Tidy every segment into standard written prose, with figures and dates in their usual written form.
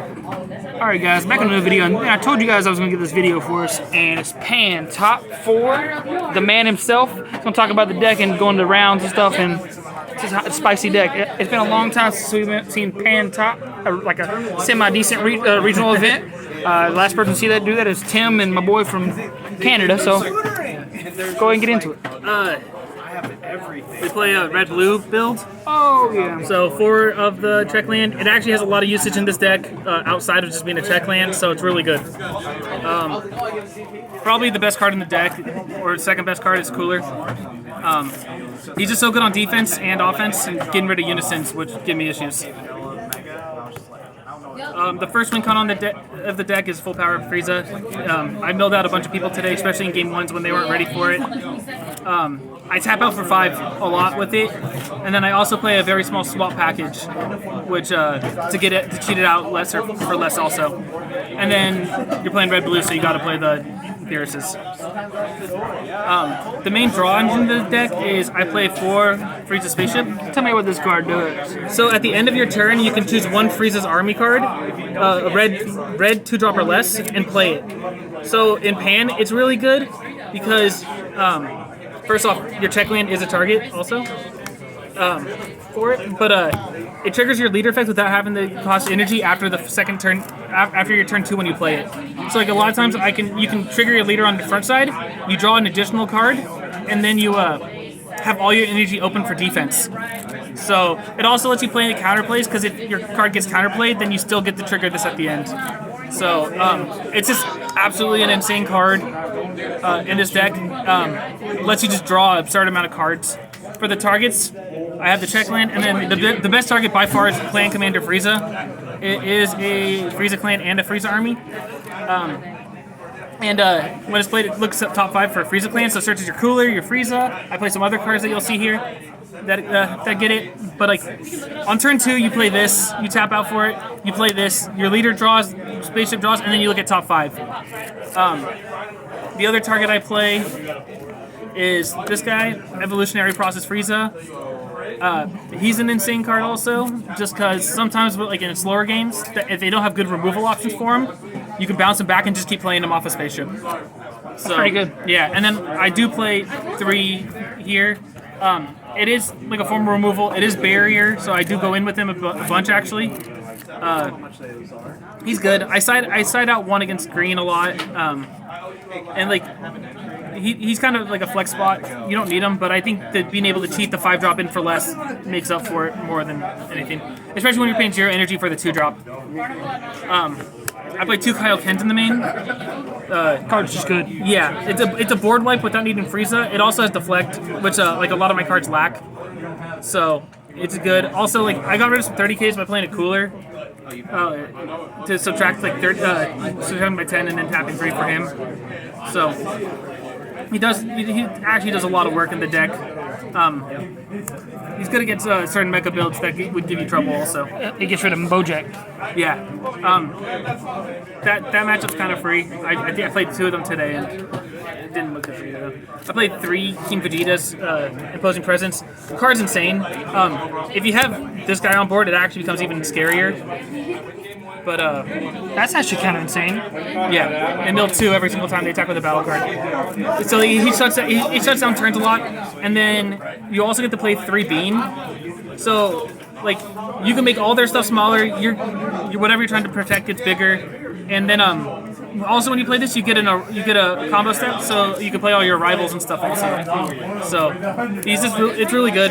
Alright guys, back in the video, and I told you guys I was going to get this video for us, and it's Pan, top 4, the man himself. He's going to talk about the deck and going to rounds and stuff, and it's just a spicy deck. It's been a long time since we've seen Pan top, like a semi-decent regional event. The last person to see that do that is Tim and my boy from Canada, so go ahead and get into it. We play a red-blue build. Oh, yeah. So 4 of the check land. It actually has a lot of usage in this deck outside of just being a check land, so it's really good. Probably the best card in the deck, or second best card is Cooler. He's just so good on defense and offense, and getting rid of unisons, which give me issues. The first win con on the deck is full power Frieza. I milled out a bunch of people today, especially in game 1s when they weren't ready for it. I tap out for 5 a lot with it, and then I also play a very small swap package, which to cheat it out for less also. And then you're playing red blue, so you got to play the Beerus's. The main draw engine of the deck is I play 4 Frieza Spaceship. Tell me what this card does. So at the end of your turn, you can choose 1 Frieza's Army card, a red 2-drop or less, and play it. So in Pan, it's really good because first off, your check land is a target also for it, but it triggers your leader effect without having to cost energy after the second turn, after your turn 2 when you play it. So like a lot of times you can trigger your leader on the front side, you draw an additional card, and then you have all your energy open for defense. So it also lets you play the counterplays, because if your card gets counterplayed, then you still get to trigger this at the end. So it's just absolutely an insane card in this deck. Lets you just draw an absurd amount of cards. For the targets, I have the check land, and then the best target by far is Clan Commander Frieza. It is a Frieza clan and a Frieza army. When it's played, it looks up top 5 for Frieza clan, so it searches your Cooler, your Frieza. I play some other cards that you'll see here that get it. But like on turn 2, you play this, you tap out for it, you play this, your leader draws, spaceship draws, and then you look at top 5. The other target I play is this guy, Evolutionary Process Frieza. He's an insane card also, just because sometimes like in slower games, if they don't have good removal options for him, you can bounce him back and just keep playing him off a spaceship. So, pretty good. Yeah, and then I do play 3 here. It is like a form of removal. It is barrier, so I do go in with him a bunch actually. He's good. I side out 1 against green a lot, and like he's kind of like a flex spot. You don't need him, but I think that being able to cheat the 5-drop in for less makes up for it more than anything, especially when you're paying 0 energy for the 2-drop. I play 2 Kaioken in the main. Card's just good. Yeah, it's a board wipe without needing Frieza. It also has deflect, which like a lot of my cards lack. So it's good. Also, like I got rid of some 30Ks by playing a Cooler to subtract like subtracting by 10 and then tapping 3 for him. So he actually does a lot of work in the deck. He's good against certain mecha builds that would give you trouble also. He gets rid of Bojack. Yeah. That matchup's kind of free. I think I played 2 of them today and it didn't look good for you though. I played 3 King Vegeta's Imposing Presence. The card's insane. If you have this guy on board, it actually becomes even scarier. But that's actually kind of insane. Yeah, and mill 2 every single time they attack with a battle card. So he shuts down turns a lot, and then you also get to play 3 Bean. So like you can make all their stuff smaller. Your whatever you're trying to protect gets bigger, and then also when you play this, you get a combo step, so you can play all your rivals and stuff also. So it's really good.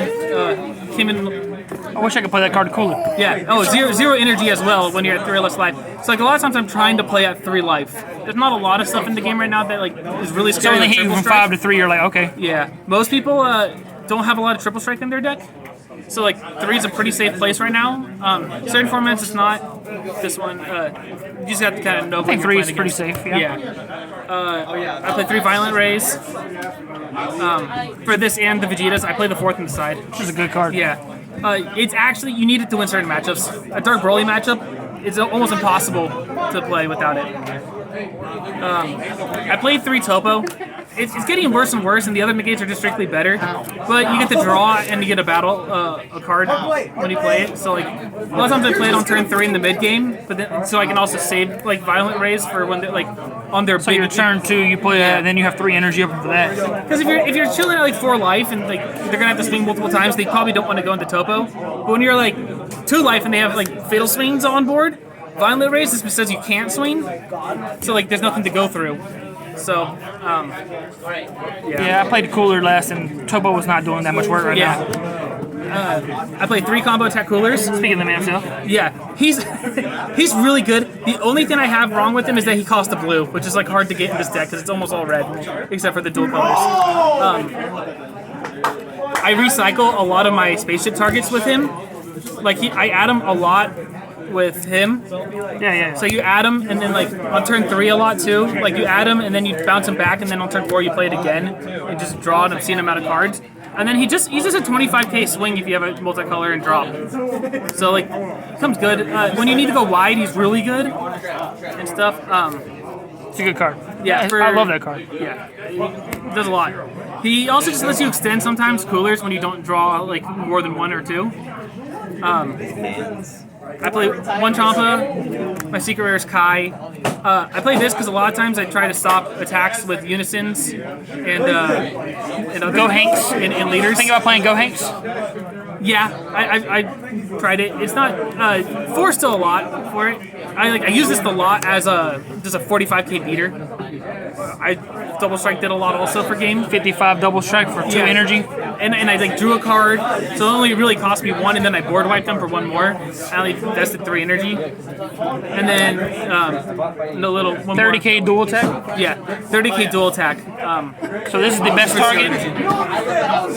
Came in. I wish I could play that card cooler. Yeah. Oh, zero energy as well when you're at 3 or less life. So like a lot of times I'm trying to play at 3 life. There's not a lot of stuff in the game right now that like is really scary. So when they hit you from 5 to 3, you're like, okay. Yeah. Most people don't have a lot of triple strike in their deck. So like 3 is a pretty safe place right now. Certain formats it's not. This one, you just have to kind of know. I think 3 is pretty safe. Yeah. I play 3 Violent Rays. For this and the Vegetas, I play the 4th on the side. This is a good card. Yeah. It's actually, you need it to win certain matchups. A Dark Broly matchup, it's almost impossible to play without it. I played 3 Toppo, it's getting worse and worse, and the other negates are just strictly better. But you get to draw and you get a battle a card when you play it. So like a lot of times I play it on turn 3 in the mid game, but then so I can also save like Violent Rays for when they're like on their. So your turn 2, you play that, and then you have 3 energy up for that. Because if you're chilling at like 4 life and like they're gonna have to swing multiple times, they probably don't want to go into Toppo. But when you're like 2 life and they have like fatal swings on board, Violent Rays just says you can't swing, so like there's nothing to go through. So, yeah, I played cooler last, and Toppo was not doing that much work right now. I played 3 combo attack coolers. Speaking of the man himself. Yeah, he's really good. The only thing I have wrong with him is that he costs a blue, which is like hard to get in this deck because it's almost all red, except for the dual colors. I recycle a lot of my spaceship targets with him. Like I add him a lot with him. Yeah. So you add him, and then like on turn 3 a lot too. Like you add him, and then you bounce him back, and then on turn 4 you play it again. You just draw an obscene amount of cards, and then he's just a 25k swing if you have a multicolor and drop. So like, it comes good. When you need to go wide, he's really good and stuff. It's a good card. Yeah, I love that card. Yeah, it does a lot. He also just lets you extend sometimes coolers when you don't draw like more than 1 or 2. I play 1 Champa, my secret rare is Kai. I play this because a lot of times I try to stop attacks with unisons and other Go Hanks and leaders. Think about playing Go Hanks? Yeah, I tried it. It's not 4 still a lot for it. I use this a lot as just a 45k beater. I double strike did a lot also for game. 55 double strike for 2 energy. And I like drew a card, so it only really cost me 1, and then I board wiped them for 1 more. I only invested 3 energy, and then no little 30k dual attack. Yeah, 30k dual attack. So this is the best target.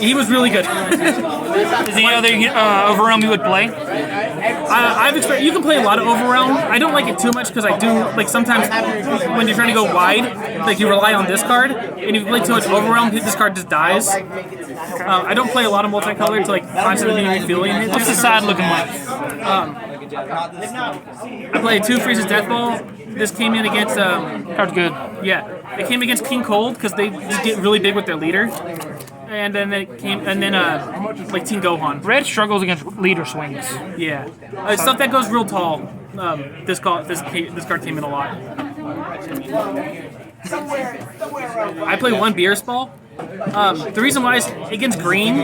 He was really good. Is there any other Overrealm you would play? I've experienced. You can play a lot of Overrealm. I don't like it too much because I do like sometimes when you're trying to go wide, like you rely on this card, and if you play too much Overrealm, this card just dies. I don't play a lot of multicolored to like constantly be feeling it. What's the side looking like? I played 2 Frieza's Deathball. This came in against. Card's good. Yeah, it came against King Cold because they just get really big with their leader. And then like Team Gohan. Red struggles against leader swings. Yeah, stuff that goes real tall. This card came in a lot. I play 1 Beerus Ball. The reason why is against green,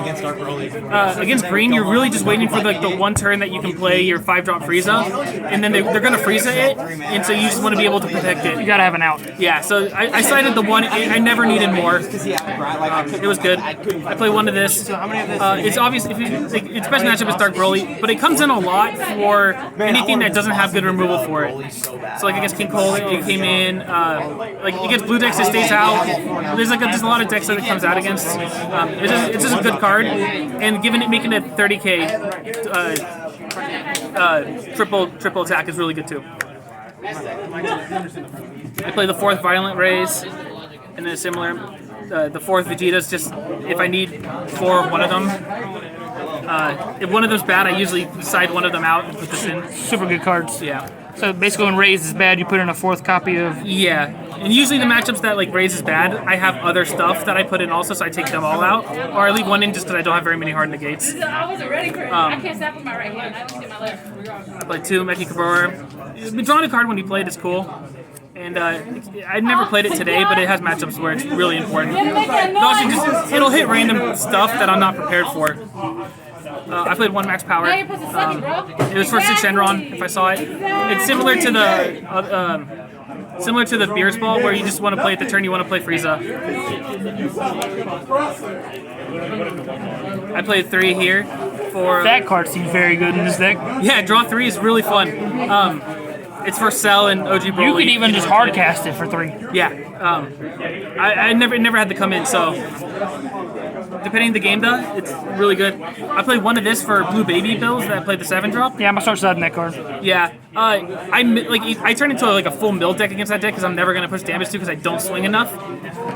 you're really just waiting for the 1 turn that you can play your 5-drop Frieza, and then they're gonna Frieza it, and so you just want to be able to protect it. You gotta have an out. Yeah, so I cited the 1. I never needed more. It was good. I play 1 of this. It's obvious its best matchup is Dark Broly, but it comes in a lot for anything that doesn't have good removal for it. So like against King Cole, it came in. Like against blue decks, it stays out. There's a lot of decks that it comes out against. It's just a good card, and given it making it 30k triple attack is really good too. I play the 4th Violent Rays, and then similar. The 4th Vegeta's just if I need 4 of one of them. If one of them's bad, I usually side one of them out and put this in. Super good cards. Yeah. So basically when Raise is bad, you put in a 4th copy of... Yeah. And usually the matchups that like Raise is bad, I have other stuff that I put in also, so I take them all out. Or I leave 1 in just because I don't have very many hard negates. I wasn't ready for it. I can't snap with my right hand. I don't get my left. I play 2 Meki Kabura. Drawing a card when you play it is cool. And I never played it today, but it has matchups where it's really important. It'll hit random stuff that I'm not prepared for. I played 1 max power. It was for 6 Shenron, if I saw it. It's similar to the Beerus Ball, where you just want to play at the turn you want to play Frieza. I played 3 here for... That card seems very good in this deck. Yeah, draw 3 is really fun. It's for Cell and OG Broly. You could even just hard cast it for 3. Yeah. I never had to come in, so... Depending on the game, though, it's really good. I played 1 of this for Blue Baby builds that I played the 7-drop. Yeah, I'm gonna start siding that card. Yeah. I turned into like a full mill deck against that deck because I'm never gonna push damage to because I don't swing enough.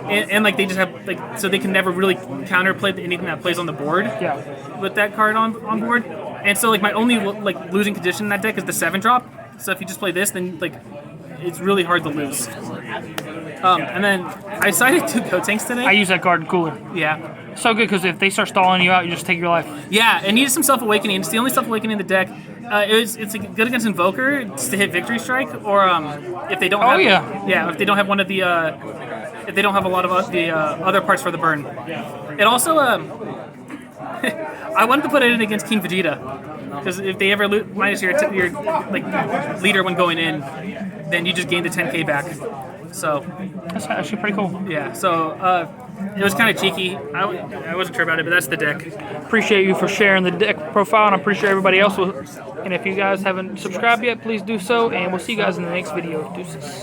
And like they just have like so they can never really counterplay anything that plays on the board. Yeah. With that card on board. And so like my only like losing condition in that deck is the 7-drop. So if you just play this, then like it's really hard to lose. And then I decided to go tanks today. I use that card in Cooler. Yeah. So good because if they start stalling you out, you just take your life. Yeah, it needed some self-awakening. It's the only self-awakening in the deck. It's good against Invoker just to hit Victory Strike, or if they don't have... Yeah, if they don't have one of the... if they don't have a lot of the other parts for the burn. It also... I wanted to put it in against King Vegeta. Because if they ever minus your like leader when going in, then you just gain the 10k back. So... That's actually pretty cool. Yeah, so... it was kind of cheeky. I wasn't sure about it, but that's the deck. Appreciate you for sharing the deck profile, and I'm pretty sure everybody else will. And if you guys haven't subscribed yet, please do so, and we'll see you guys in the next video. Deuces.